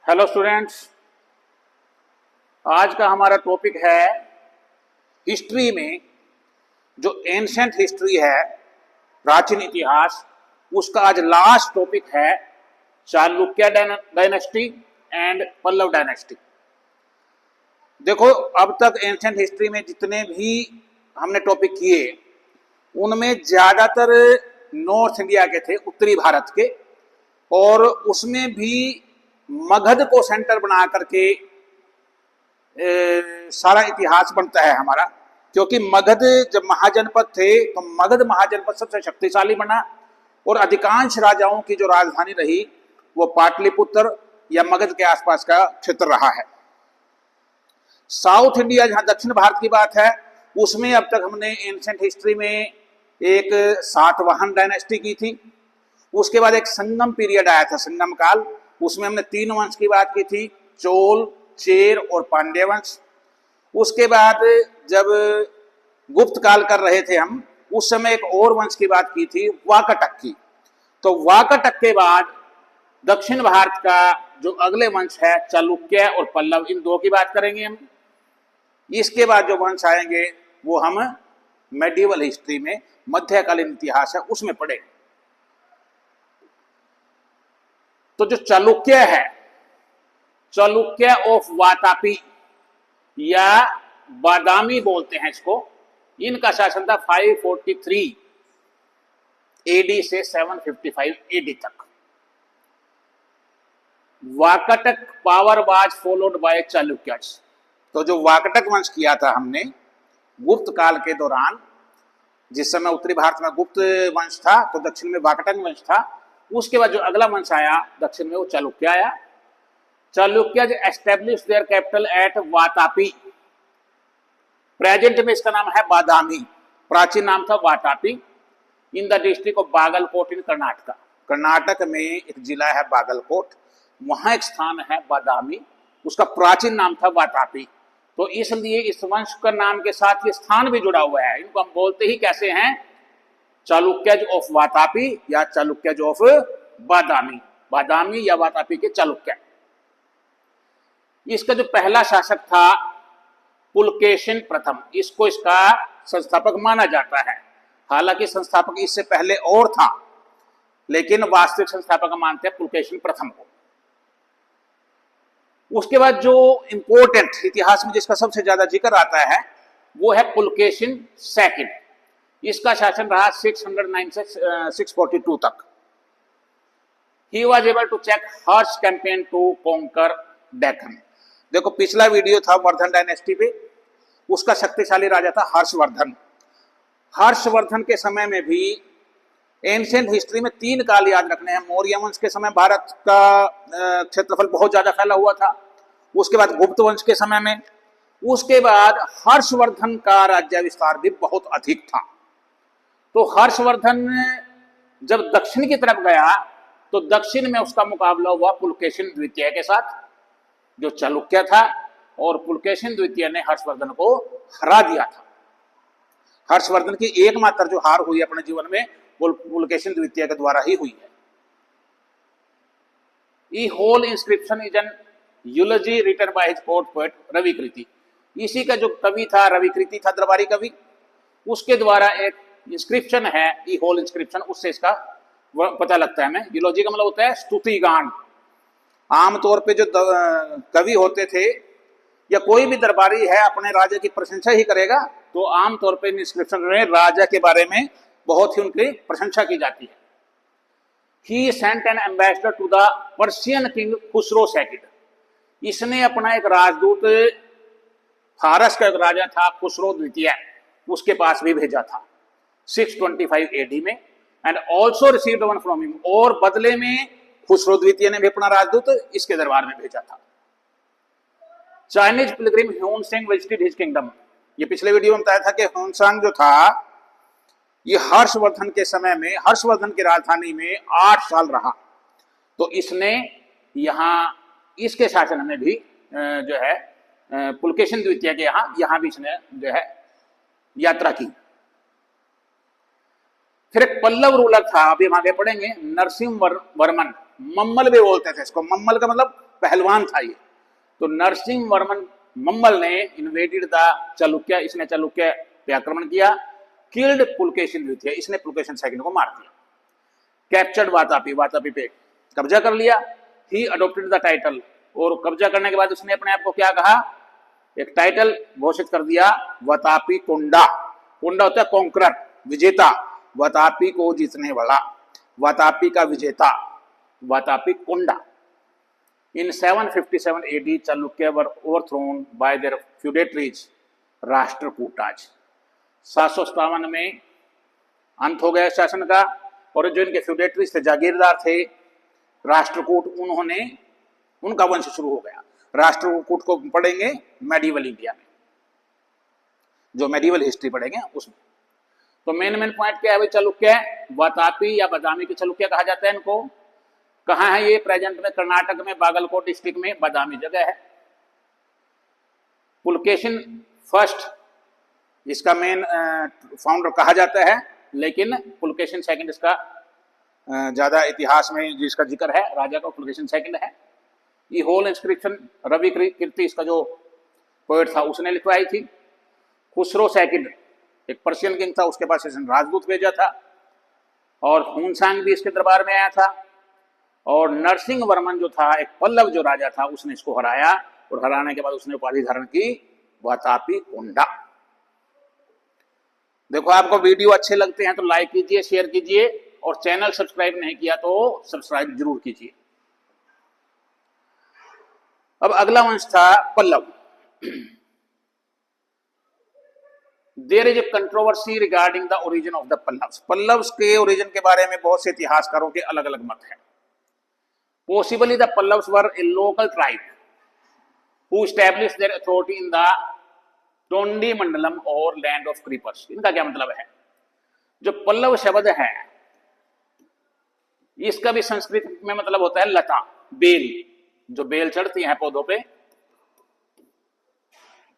Hello students. आज का हमारा टॉपिक है हिस्ट्री में जो एंशंट हिस्ट्री है, प्राचीन इतिहास, उसका आज लास्ट टॉपिक है Chalukya dynasty and Pallava dynasty. देखो, अब तक एंशंट हिस्ट्री में जितने भी हमने टॉपिक किए उनमें ज़्यादातर नॉर्थ इंडिया के थे, उत्तरी भारत के, और उसमें भी मगध को सेंटर बना करके सारा इतिहास बनता है हमारा। क्योंकि मगध जब महाजनपद थे तो मगध महाजनपद सबसे शक्तिशाली बना और अधिकांश राजाओं की जो राजधानी रही वो पाटलिपुत्र या मगध के आसपास का क्षेत्र रहा है। साउथ इंडिया, जहां दक्षिण भारत की बात है, उसमें अब तक हमने एंशंट हिस्ट्री में एक सातवाहन डायनेस्टी की थी। उसके बाद एक संगम पीरियड आया था, संगम काल। उसमें हमने तीन वंश की बात की थी, चोल, चेर और पांड्य वंश। उसके बाद जब गुप्त काल कर रहे थे हम, उस समय एक और वंश की बात की थी, वाकाटक की। तो वाकाटक के बाद दक्षिण भारत का जो अगले वंश है चालुक्य और पल्लव, इन दो की बात करेंगे हम। इसके बाद जो वंश आएंगे वो हम मेडिवल हिस्ट्री में, मध्यकालीन इतिहास है, उसमें पढ़ेंगे। तो जो चालुक्य है, चालुक्य ऑफ वातापी या बादामी बोलते हैं इसको, इनका शासन था 543 एडी से 755 एडी तक। Vakataka power was followed by Chalukyas. तो जो वाकाटक वंश किया था हमने गुप्त काल के दौरान, जिस समय उत्तरी भारत में गुप्त वंश था तो दक्षिण में वाकाटक वंश था। उसके बाद जो अगला वंश आया दक्षिण में वो चालुक्य आया। Chalukya establish their capital at Vatapi. Present में इसका नाम है बादामी, प्राचीन नाम था Vatapi, in the district of Bagalkot in Karnataka. Karnataka में एक जिला है बागलकोट, वहां एक स्थान है बादामी, उसका प्राचीन नाम था वातापी। तो इसलिए इस वंश का नाम के साथ ये स्थान भी जुड़ा हुआ है। इनको हम बोलते ही कैसे हैं, चालुक्यज ऑफ वातापी या चालुक्यज ऑफ बादामी, बादामी या वातापी के चालुक्य। इसका जो पहला शासक था पुलकेशिन प्रथम, इसको इसका संस्थापक माना जाता है। हालांकि संस्थापक इससे पहले और था, लेकिन वास्तविक संस्थापक मानते हैं पुलकेशिन प्रथम को। उसके बाद जो इंपोर्टेंट इतिहास में जिसका सबसे ज्यादा जिक्र आता है वो है पुलकेशिन सेकंड। इसका शासन रहा 609 से 642 तक। He was able to check Harsha campaign to conquer Deccan. देखो, पिछला वीडियो था वर्धन डायनेस्टी पे, उसका शक्तिशाली राजा था हर्षवर्धन। हर्षवर्धन के समय में भी एंशिएंट हिस्ट्री में तीन काल याद रखने हैं। मौर्य वंश के समय भारत का क्षेत्रफल बहुत ज्यादा फैला हुआ था, उसके बाद गुप्त वंश के समय में, उसके बाद हर्षवर्धन का राज्य विस्तार भी बहुत अधिक था। तो हर्षवर्धन जब दक्षिण की तरफ गया तो दक्षिण में उसका मुकाबला हुआ पुलकेशिन द्वितीय के साथ, जो चालुक्य था, और पुलकेशिन द्वितीय ने हर्षवर्धन को हरा दिया था। हर्षवर्धन की एकमात्र जो हार हुई अपने जीवन में पुलकेशिन द्वितीय के द्वारा ही हुई है। The whole inscription is an eulogy written by his court poet Ravikirti. इसी का जो कवि था रविकृति था, दरबारी कवि, उसके द्वारा एक इंस्क्रिप्शन है, ई होल इंस्क्रिप्शन, उससे इसका पता लगता है हमें। यूलॉजी का मतलब होता है स्तुति गान। आमतौर पे जो कवि होते थे या कोई भी दरबारी है अपने राजा की प्रशंसा ही करेगा, तो आमतौर पे इंस्क्रिप्शन में राजा के बारे में बहुत ही उनकी प्रशंसा की जाती है। He sent an ambassador to the Persian king Khusrau second. इसने अपना एक राजदूत, फारस का एक राजा था खुसरो द्वितीय, उसके पास भी भेजा था 625 एडी में, and also received one from him. और बदले में खुसरो द्वितीय ने भी अपना राजदूत इसके दरबार में भेजा था। Chinese pilgrim Hiuen Tsang visited his kingdom. ये पिछले वीडियो में बताया था कि ह्यूनसांग जो था ये हर्षवर्धन के समय में, हर्षवर्धन की राजधानी में 8 साल रहा। तो इसने यहाँ इसके शासन में भी जो है पुलकेशिन द्वितीय के यहाँ भी इसने जो है यात्रा की। फिर एक पल्लव रूलर था, अभी हम आगे पढ़ेंगे, नरसिंह वर्मन। मम्मल भी बोलते थे इसको। मम्मल का मतलब पहलवान था ये। तो नरसिंह वर्मन मम्मल ने इन्वेडेड द चालुक्य, इसने चालुक्य पे आक्रमण किया। किल्ड पुलकेशिन द्वितीय, इसने पुलकेशिन सेकंड को मार दिया। कैप्चर्ड वातापी, वातापी पे कब्जा कर लिया। ही अडोप्टेड द टाइटल, और कब्जा करने के बाद उसने अपने आप को क्या कहा, एक टाइटल घोषित कर दिया, वातापी कोंडा। कोंडा होता है कॉन्करर, विजेता, वातापी को जीतने वाला, वातापी का विजेता, वातापी कोंडा। In 757 AD, Chalukya were overthrown by their feudatories, Rashtrakutas. 757 में अंत हो गया शासन का, और जो इनके फ्यूडेटरीज थे, जागीरदार थे, राष्ट्रकूट, उन्होंने, उनका वंश शुरू हो गया। राष्ट्रकूट को पढ़ेंगे मेडिवल इंडिया में, जो मेडिवल हिस्ट्री पढ़ेंगे उसमें। तो मेन पॉइंट क्या है भाई, चालुक्य, वातापी या बादामी के चालुक्य कहा जाता है इनको। कहाँ है ये, प्रेजेंट में कर्नाटक में बागलकोट डिस्ट्रिक्ट में बादामी जगह है। पुलकेशिन फर्स्ट इसका मेन फाउंडर कहा जाता है, लेकिन पुलकेशिन सेकंड इसका ज्यादा इतिहास में जिसका जिक्र है, राजा का पुलकेशिन सेकंड है। ये होल इंस्क्रिप्शन रवि कीर्ति, इसका जो पोएट था, उसने लिखवाई थी। खुसरो सेकंड एक पर्शियन किंग था, उसके पास इसने राजदूत भेजा था, और हुनसांग भी इसके दरबार में आया था। और नरसिंह वर्मन जो था, एक पल्लव जो राजा था, उसने इसको हराया, और हराने के बाद उसने उपाधि धारण की वातापी कोंडा। देखो, आपको वीडियो अच्छे लगते हैं तो लाइक कीजिए, शेयर कीजिए, और चैनल सब्सक्राइब नहीं किया तो सब्सक्राइब जरूर कीजिए। अब अगला वंश था Pallava. There is a controversy regarding the origin of the Pallavas. Pallavas के ओरिजिन के बारे में बहुत से इतिहासकारों के अलग अलग मत हैं। Possibly the Pallavas were a local tribe who established their authority in the Tondi Mandalam or land of creepers। इनका क्या मतलब है, जो पल्लव शब्द है, इसका भी संस्कृत में मतलब होता है लता, बेल, जो बेल चढ़ती हैं पौधों पे,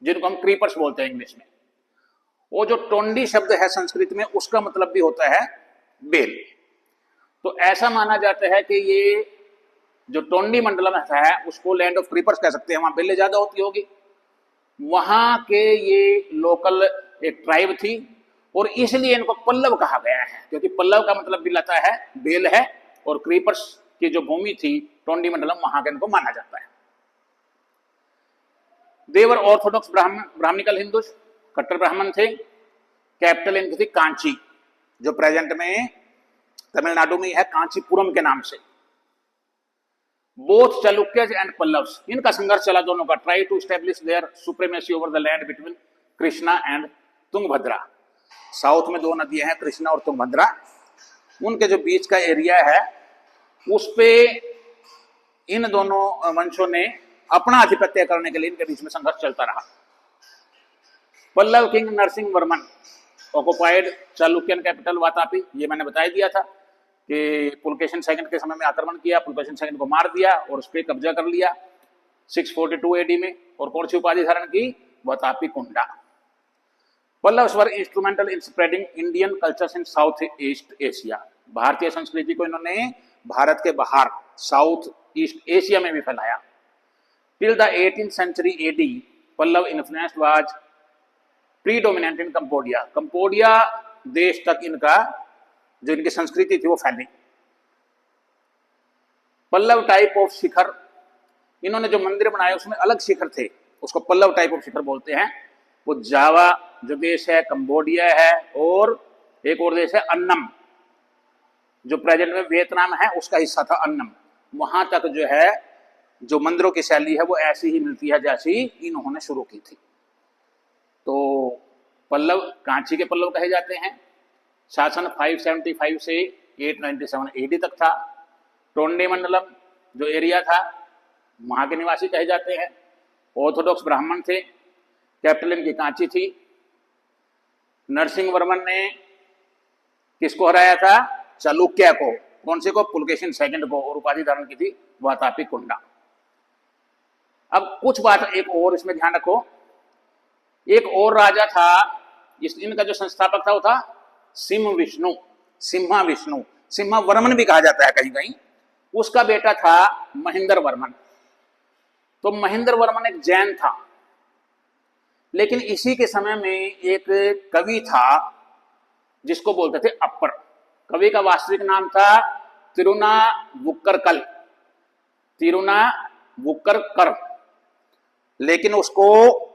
जिनको हम क्रीपर्स बोलते हैं इंग्लिश में। वो जो टोंडी शब्द है संस्कृत में, उसका मतलब भी होता है बेल। तो ऐसा माना जाता है कि ये जो टोंडी मंडलम है, उसको लैंड ऑफ क्रीपर्स कह सकते हैं, वहां बेलें ज्यादा होती होगी। वहां के ये लोकल एक ट्राइब थी, और इसलिए इनको पल्लव कहा गया है, क्योंकि पल्लव का मतलब भी लता है, बेल है, और क्रीपर्स की जो भूमि थी टोंडी मंडलम, वहां के इनको माना जाता है। देवर ऑर्थोडॉक्स ब्राह्मणिकल हिंदूज, कट्टर ब्राह्मण थे। कैपिटल इनकी थी कांची, जो प्रेजेंट में तमिलनाडु में है, कांचीपुरम के नाम से। बोथ चालुक्यज एंड पल्लव्स, इनका संघर्ष चला दोनों का। Try to establish their supremacy over the land between Krishna and Tungabhadra. South में दो नदियां हैं, कृष्णा और तुंगभद्रा, उनके जो बीच का एरिया है, उस पे इन दोनों वंशों ने अपना आधिपत्य करने के लिए इनके बीच में संघर्ष चलता रहा। Pallava king Narasimha Varman occupied Chalukyan capital Vatapi, ये मैंने बता दिया था कि पुलकेशिन सेकंड के समय में आक्रमण किया, पुलकेशिन सेकंड को मार दिया और उस पर कब्जा कर लिया 642 AD में, और कौन सी उपाधि धारण की, Vatapi Konda. Pallavas were instrumental in spreading Indian cultures in South East Asia. भारतीय संस्कृति को इन्होंने भारत के बाहर साउथ ईस्ट एशिया में भी फैलाया। Till the 18th century AD, Pallava influence was predominant in Cambodia. Cambodia देश तक इनका जो इनकी संस्कृति थी वो फैली। पल्लव टाइप ऑफ शिखर, इन्होंने जो मंदिर बनाए उसमें अलग शिखर थे, उसको पल्लव टाइप ऑफ शिखर बोलते हैं। वो जावा जो देश है, कंबोडिया है, और एक और देश है अन्नम, जो प्रेजेंट में वियतनाम है, उसका हिस्सा था अन्नम। वहां तक जो है, जो मंदिरों की शैली है वो ऐसी ही मिलती है जैसी इन्होंने शुरू की थी। तो पल्लव कांची के पल्लव कहे जाते हैं। शासन 575 से 897 AD तक था। टोंडी मंडलम जो एरिया था, वहां के निवासी कहे जाते हैं। ऑर्थोडॉक्स ब्राह्मण थे। कैपिटल इनकी कांची थी। नरसिंह वर्मन ने किसको हराया था, चालुक्य को। कौन से को, पुलकेशिन सेकंड को, और उपाधि धारण की थी वातापी कोंडा। अब कुछ बात एक और इसमें ध्यान रखो, एक और राजा था, इनका जो संस्थापक था वो था सिंह विष्णु, सिम्हा विष्णु, सिम्हा वर्मन भी कहा जाता है कहीं कहीं। उसका बेटा था महेंद्र वर्मन। तो महेंद्र वर्मन एक जैन था, लेकिन इसी के समय में एक कवि था जिसको बोलते थे अप्पर। कवि का वास्तविक नाम था तिरुनावुक्करकल, तिरुनावुक्करकर, लेकिन उसको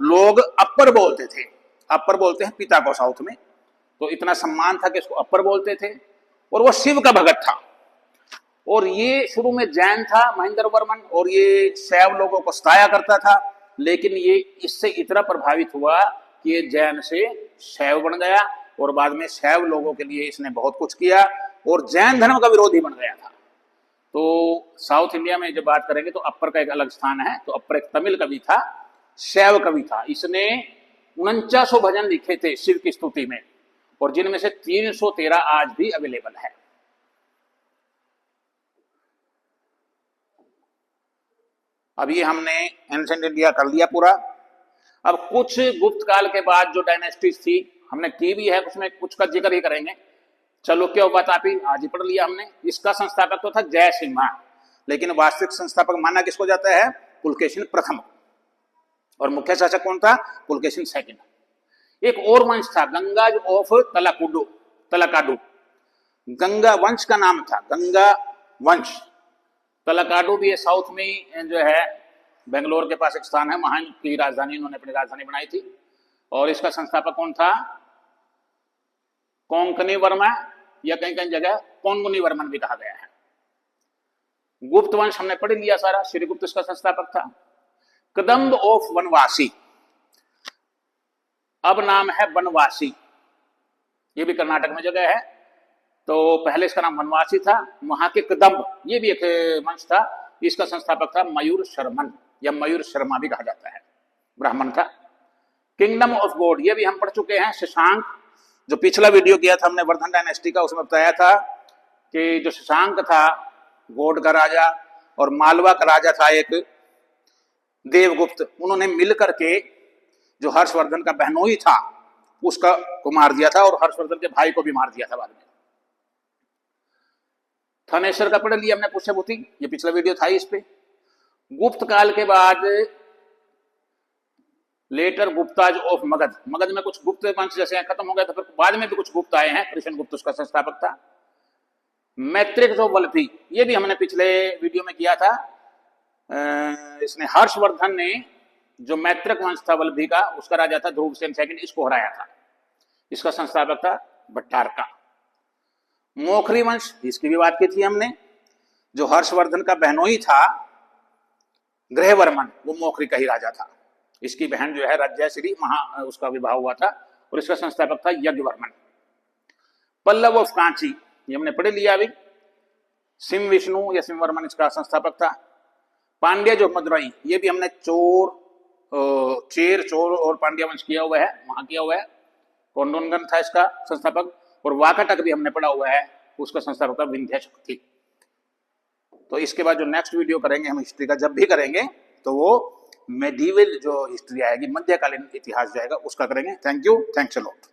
लोग अप्पर बोलते थे। अप्पर बोलते हैं पिता को साउथ में, तो इतना सम्मान था कि उसको अप्पर बोलते थे। और वो शिव का भगत था, और ये शुरू में जैन था महेंद्र वर्मन, और ये शैव लोगों को सताया करता था, लेकिन ये इससे इतना प्रभावित हुआ कि ये जैन से शैव बन गया, और बाद में शैव लोगों के लिए इसने बहुत कुछ किया, और जैन धर्म का विरोधी बन गया था। तो साउथ इंडिया में जब बात करेंगे तो अप्पर का एक अलग स्थान है। तो अप्पर एक तमिल कवि था, शैव कवि था। इसने 49 भजन लिखे थे शिव की स्तुति में, और जिनमें से 313 आज भी अवेलेबल है। अब ये हमने एंशिएंट इंडिया कर लिया पूरा। अब कुछ गुप्त काल के बाद जो डायनेस्टीज थी हमने की भी है, उसमें कुछ का जिक्र ही करेंगे। चालुक्य उपतापी आज ही पढ़ लिया हमने। इसका संस्थापक तो था जयसिम्हा, लेकिन वास्तविक संस्थापक माना किसको जाता है? पुलकेशिन प्रथम। और मुख्य शासक कौन था? पुलकेशिन सेकंड। एक और वंश था गंगाज ऑफ तलाकाडू। गंगा वंश का नाम था, गंगा वंश। तलाकाडू भी साउथ में जो है बेंगलोर के पास एक स्थान है, वहां की राजधानी, इन्होंने अपनी राजधानी बनाई थी। और इसका संस्थापक कौन था? कोंकणी वर्मा, या कहीं कहीं जगह कोंगुनी वर्मन भी कहा गया है। गुप्त वंश हमने पढ़ लिया सारा। श्रीगुप्त इसका संस्थापक था। कदम्ब ऑफ वनवासी, अब नाम है बनवासी, ये भी कर्नाटक में जगह है। तो पहले इसका नाम वनवासी था। वहां के कदम्ब, ये भी एक वंश था। इसका संस्थापक था मयूर शर्मन, या मयूर शर्मा भी कहा जाता है, ब्राह्मण था। किंगडम ऑफ गॉड, ये भी हम पढ़ चुके हैं। शशांक, जो पिछला वीडियो किया था हमने वर्धन डायनेस्टी का, उसमें बताया था कि जो शशांक था गौड़ का राजा, और मालवा का राजा था एक देवगुप्त, उन्होंने मिलकर के जो हर्षवर्धन का बहनोई था उसका को मार दिया था, और हर्षवर्धन के भाई को भी मार दिया था बाद में। थानेश्वर का पढ़ लिया हमने, पुष्यभूति, ये पिछला वीडियो था इस पे। गुप्त काल के बाद लेटर गुप्ताज ऑफ मगध, मगध में कुछ गुप्त वंश जैसे खत्म हो गए, तो फिर बाद में भी कुछ गुप्त आए हैं। कृष्ण गुप्त उसका संस्थापक था। मैत्रिक ऑफ वल्लभी, ये भी हमने पिछले वीडियो में किया था। इसने हर्षवर्धन ने जो मैत्रिक वंश था वल्लभी का, उसका राजा था ध्रुवसेन सेकंड, इसको हराया था। इसका संस्थापक था भट्टारका। मोखरी वंश, इसकी भी बात की थी हमने। जो हर्षवर्धन का बहनोई था गृहवर्मन, वो मोखरी का ही राजा था। इसकी बहन जो है राज्यश्री, वहां उसका विवाह हुआ था, और इसका संस्थापक था यज्ञवर्मन। पल्लव ऑफ कांची, ये हमने पढ़ लिया अभी। सिम विष्णु या सिमवर्मन इसका संस्थापक था। पांड्य जो मदुरई, ये भी हमने चेर, चोर और पांड्या वंश किया हुआ है, वहां किया हुआ है। कोंडोनगन था इसका संस्थापक। और वाकाटक भी हमने पढ़ा हुआ है, उसका संस्थापक था विंध्य शक्ति। तो इसके बाद जो नेक्स्ट वीडियो करेंगे हम हिस्ट्री का, जब भी करेंगे तो वो मेडिवल जो हिस्ट्री आएगी, मध्यकालीन इतिहास जाएगा, उसका करेंगे। Thank you, thanks a lot.